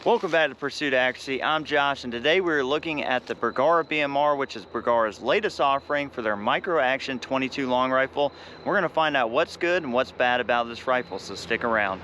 Welcome back to Pursuit of Accuracy. I'm Josh, and today we're looking at the Bergara Bmr, which is Bergara's latest offering for their micro action 22 long rifle. We're going to find out what's good and what's bad about this rifle, so stick around.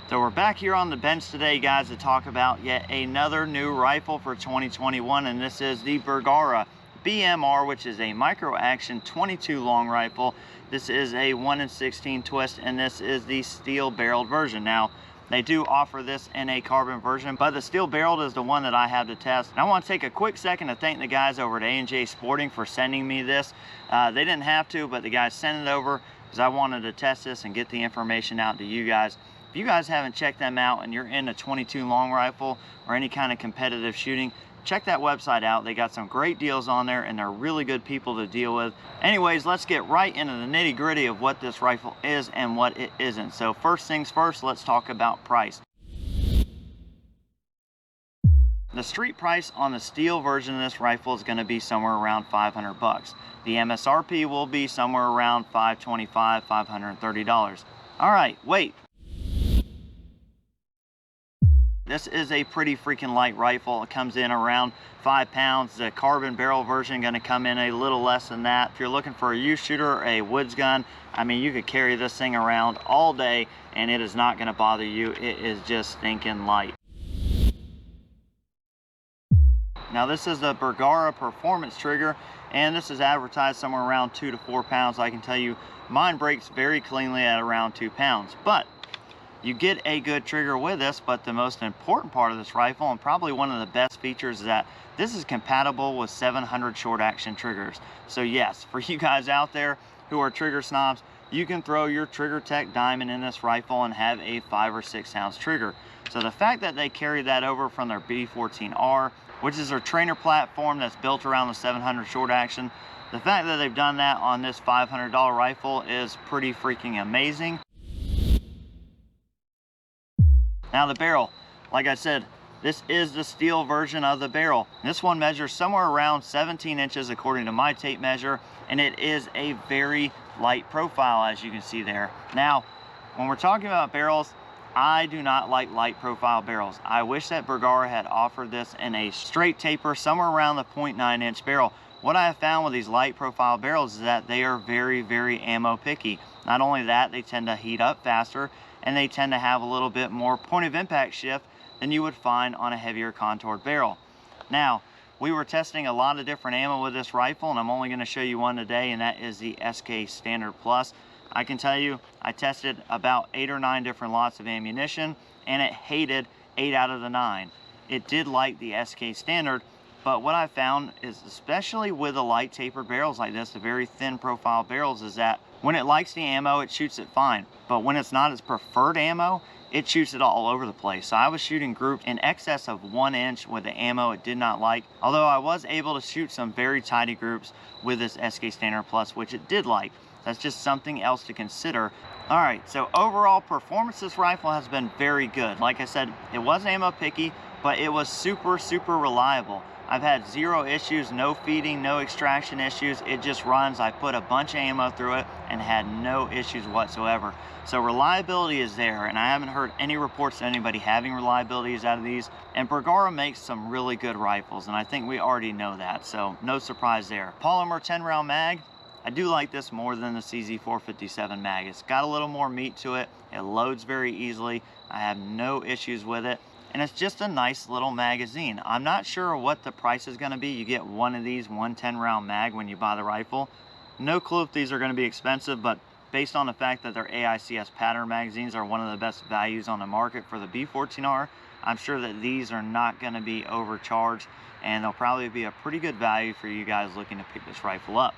So we're back here on the bench today, guys, to talk about yet another new rifle for 2021, and this is the Bergara Bmr, which is a micro action 22 long rifle. This is a 1/16 twist, and this is the steel barreled version. Now, they do offer this in a carbon version, but the steel barreled is the one that I have to test. And I want to take a quick second to thank the guys over at A&J Sporting for sending me this. They didn't have to, but the guys sent it over because I wanted to test this and get the information out to you guys. If you guys haven't checked them out and you're in a 22 long rifle or any kind of competitive shooting, check that website out. They got some great deals on there and they're really good people to deal with. Anyways, let's get right into the nitty-gritty of what this rifle is and what it isn't. So first things first, let's talk about price. The street price on the steel version of this rifle is going to be somewhere around 500 bucks. The MSRP will be somewhere around $525, $530. All right, wait. This is a pretty freaking light rifle. It comes in around 5 pounds. The carbon barrel version going to come in a little less than that. If you're looking for a youth shooter or a woods gun, I mean, you could carry this thing around all day and it is not going to bother you. It is just stinking light. Now this is the Bergara performance trigger, and this is advertised somewhere around 2 to 4 pounds. I can tell you mine breaks very cleanly at around 2 pounds, but you get a good trigger with this. But the most important part of this rifle, and probably one of the best features, is that this is compatible with 700 short action triggers. So yes, for you guys out there who are trigger snobs, you can throw your Trigger Tech Diamond in this rifle and have a 5 or 6 ounce trigger. So the fact that they carry that over from their B14R, which is their trainer platform that's built around the 700 short action, the fact that they've done that on this $500 rifle is pretty freaking amazing. Now the barrel, like I said, this is the steel version of the barrel. This one measures somewhere around 17 inches according to my tape measure, and it is a very light profile, as you can see there. Now, when we're talking about barrels, I do not like light profile barrels. I wish that Bergara had offered this in a straight taper, somewhere around the 0.9 inch barrel. What I have found with these light profile barrels is that they are very, very ammo picky. Not only that, they tend to heat up faster, and they tend to have a little bit more point of impact shift than you would find on a heavier contoured barrel. Now, we were testing a lot of different ammo with this rifle, and I'm only going to show you one today, and that is the SK Standard Plus. I can tell you, I tested about 8 or 9 different lots of ammunition, and it hated 8 out of the 9. It did like the SK Standard, but what I found is, especially with the light tapered barrels like this, the very thin profile barrels, is that when it likes the ammo, it shoots it fine. But when it's not its preferred ammo, it shoots it all over the place. So I was shooting groups in excess of 1 inch with the ammo it did not like. Although I was able to shoot some very tidy groups with this SK Standard Plus, which it did like. That's just something else to consider. All right, so overall performance, this rifle has been very good. Like I said, it was ammo picky, but it was super, super reliable. I've had 0 issues, no feeding, no extraction issues. It just runs. I put a bunch of ammo through it and had no issues whatsoever. So reliability is there, and I haven't heard any reports of anybody having reliabilities out of these. And Bergara makes some really good rifles, and I think we already know that, so no surprise there. Polymer 10-round mag, I do like this more than the CZ457 mag. It's got a little more meat to it. It loads very easily. I have no issues with it. And it's just a nice little magazine. I'm not sure what the price is going to be. You get one of these, one 10-round mag when you buy the rifle. No clue if these are going to be expensive, but based on the fact that their AICS pattern magazines are one of the best values on the market for the B14R, I'm sure that these are not going to be overcharged, and they'll probably be a pretty good value for you guys looking to pick this rifle up.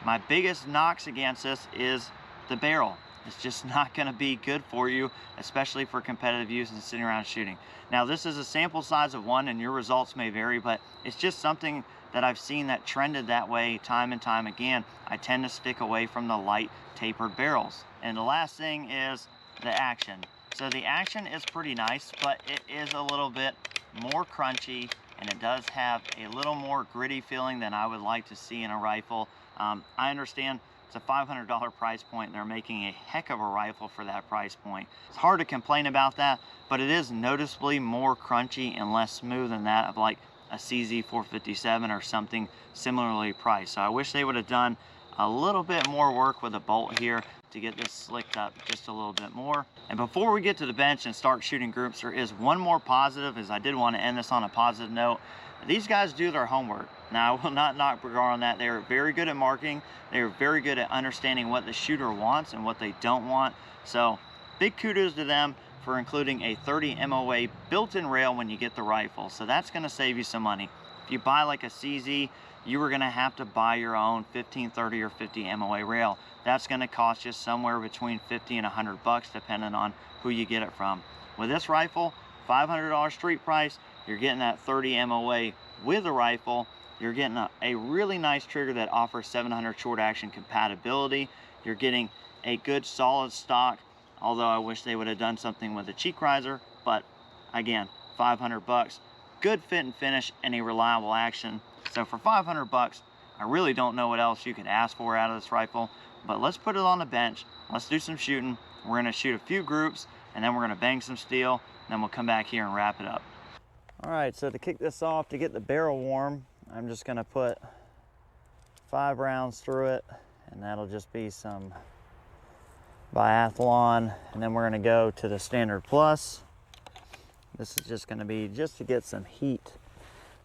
My biggest knocks against this is the barrel. it's just not going to be good for you, especially for competitive use and sitting around shooting. Now, this is a sample size of 1, and your results may vary, but it's just something that I've seen that trended that way time and time again. I tend to stick away from the light tapered barrels. And the last thing is the action. So the action is pretty nice, but it is a little bit more crunchy, and it does have a little more gritty feeling than I would like to see in a rifle. I understand it's a $500 price point. They're making a heck of a rifle for that price point. It's hard to complain about that, but it is noticeably more crunchy and less smooth than that of like a CZ 457 or something similarly priced. So I wish they would have done a little bit more work with a bolt here to get this slicked up just a little bit more. And before we get to the bench and start shooting groups, there is one more positive, as I did want to end this on a positive note. These guys do their homework. Now, I will not knock Bergara on that. They're very good at marking. They're very good at understanding what the shooter wants and what they don't want. So big kudos to them for including a 30 MOA built-in rail when you get the rifle. So that's going to save you some money. If you buy like a CZ, you are going to have to buy your own 15, 30, or 50 MOA rail. That's going to cost you somewhere between 50 and 100 bucks depending on who you get it from. With this rifle, $500 street price, you're getting that 30 MOA with a rifle. You're getting a really nice trigger that offers 700 short action compatibility. You're getting a good solid stock, although I wish they would have done something with a cheek riser, but again, 500 bucks, good fit and finish, and a reliable action. So for 500 bucks, I really don't know what else you could ask for out of this rifle, but let's put it on the bench. Let's do some shooting. We're gonna shoot a few groups, and then we're gonna bang some steel, and then we'll come back here and wrap it up. All right, so to kick this off, to get the barrel warm, I'm just gonna put 5 rounds through it, and that'll just be some biathlon, and then we're gonna go to the Standard Plus. This is just gonna be just to get some heat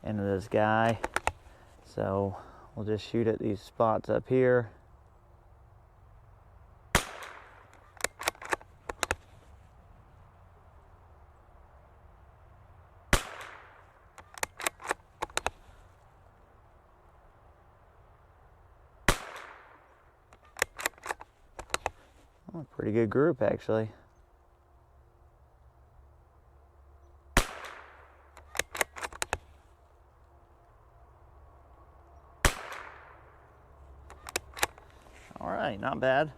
into this guy. So we'll just shoot at these spots up here. Oh, pretty good group actually. All right, not bad.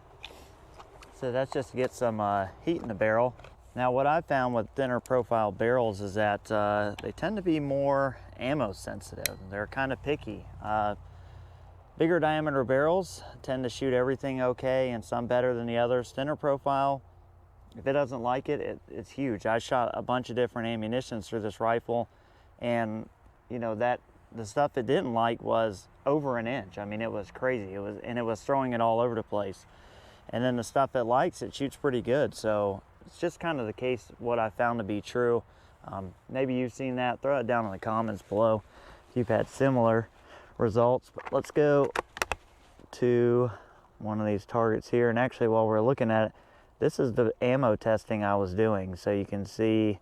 So that's just to get some heat in the barrel. Now what I've found with thinner profile barrels is that they tend to be more ammo sensitive. They're kind of picky. Bigger diameter barrels tend to shoot everything okay, and some better than the others. Thinner profile, if it doesn't like it, it's huge. I shot a bunch of different ammunitions through this rifle, and you know that the stuff it didn't like was over an inch. I mean, it was crazy. It was throwing it all over the place. And then the stuff it likes, it shoots pretty good. So it's just kind of the case what I found to be true. Maybe you've seen that. Throw it down in the comments below if you've had similar results. But let's go to one of these targets here. And actually, while we're looking at it, this is the ammo testing I was doing. So you can see,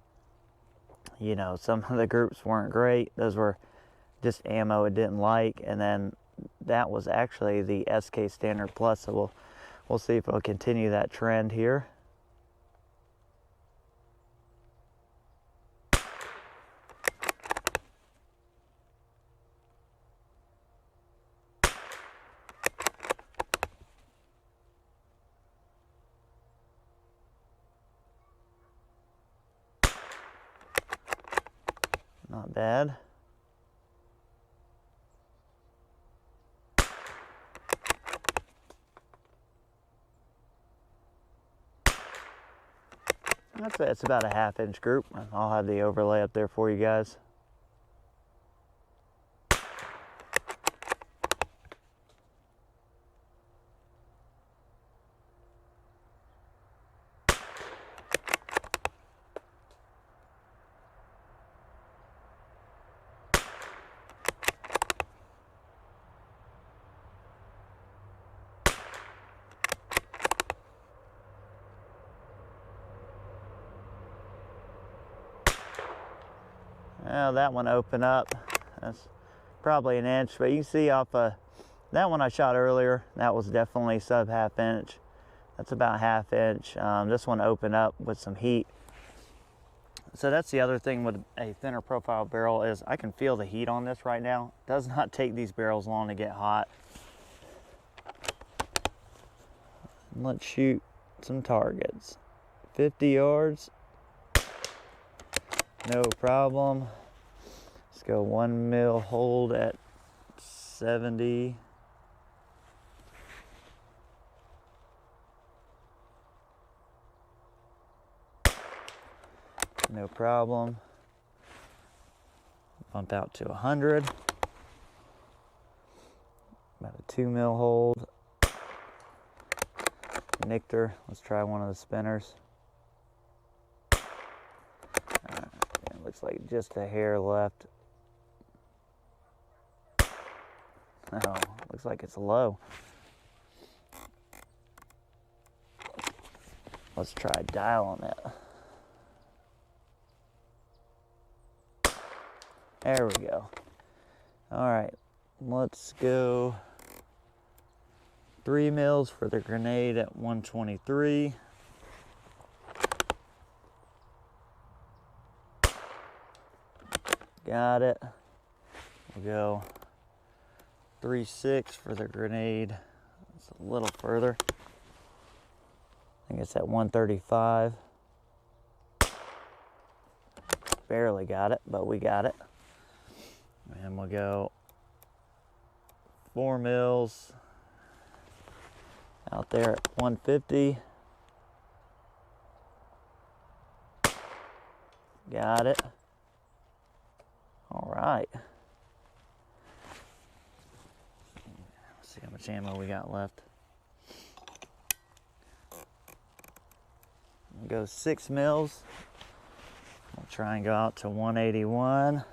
you know, some of the groups weren't great. Those were just ammo it didn't like, and then that was actually the SK Standard Plus. So we'll see if it'll continue that trend here. Not bad. It's about a 1/2 inch group. I'll have the overlay up there for you guys. Well, that one opened up. That's probably an inch, but you can see off that one I shot earlier, that was definitely sub 1/2 inch. That's about 1/2 inch. This one opened up with some heat. So that's the other thing with a thinner profile barrel is I can feel the heat on this right now. It does not take these barrels long to get hot. Let's shoot some targets. 50 yards, no problem. Let's go 1 mil hold at 70. No problem. Bump out to 100. About a 2 mil hold. Nictor, let's try one of the spinners. It looks like just a hair left. Oh, looks like it's low. Let's try dialing it. There we go. All right, let's go 3 mils for the grenade at 123. Got it. We'll go 3.6 for the grenade. It's a little further. I think it's at 135. Barely got it, but we got it. And we'll go 4 mils out there at 150. Got it. All right. Let's see how much ammo we got left. We'll go 6 mils. We'll try and go out to 181.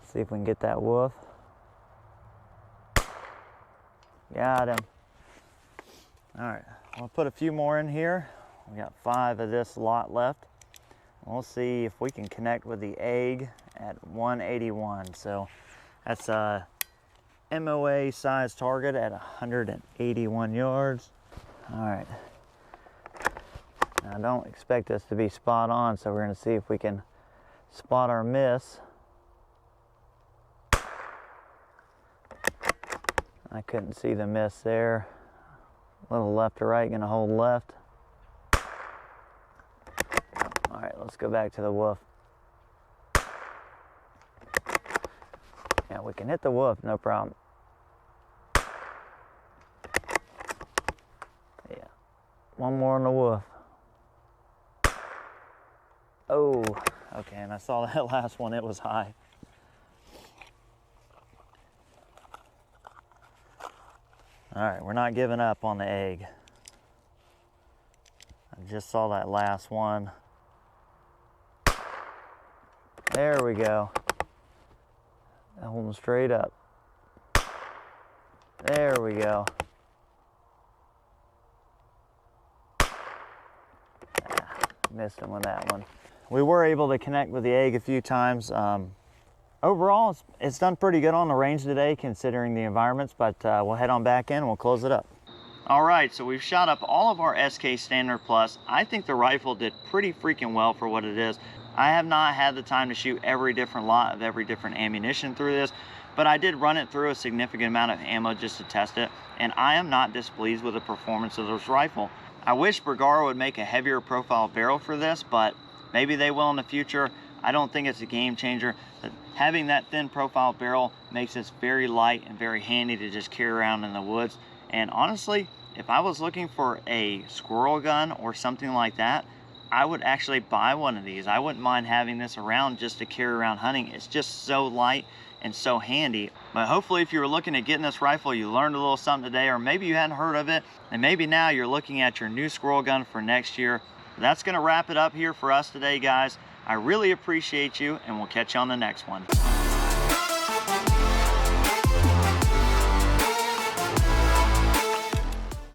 See if we can get that wolf. Got him. All right, I'll put a few more in here. We got 5 of this lot left. We'll see if we can connect with the egg at 181. So that's a MOA size target at 181 yards. All right. Now, I don't expect this to be spot on, so we're gonna see if we can spot our miss. I couldn't see the miss there. A little left to right, gonna hold left. All right, let's go back to the wolf. Yeah, we can hit the wolf, no problem. Yeah, one more on the wolf. Oh, okay, and I saw that last one, it was high. All right, we're not giving up on the egg. I just saw that last one. There we go. Hold them straight up. There we go. Missed him with that one. We were able to connect with the egg a few times. Overall, it's done pretty good on the range today considering the environments, but we'll head on back in and we'll close it up. All right, so we've shot up all of our SK Standard Plus. I think the rifle did pretty freaking well for what it is. I have not had the time to shoot every different lot of every different ammunition through this, but I did run it through a significant amount of ammo just to test it, and I am not displeased with the performance of this rifle. I wish Bergara would make a heavier profile barrel for this, but maybe they will in the future. I don't think it's a game changer. But having that thin profile barrel makes this very light and very handy to just carry around in the woods. And honestly, if I was looking for a squirrel gun or something like that, I would actually buy one of these. I wouldn't mind having this around just to carry around hunting. It's just so light and so handy. But hopefully if you were looking at getting this rifle, you learned a little something today, or maybe you hadn't heard of it, and maybe now you're looking at your new squirrel gun for next year. That's gonna wrap it up here for us today, guys. I really appreciate you, and we'll catch you on the next one.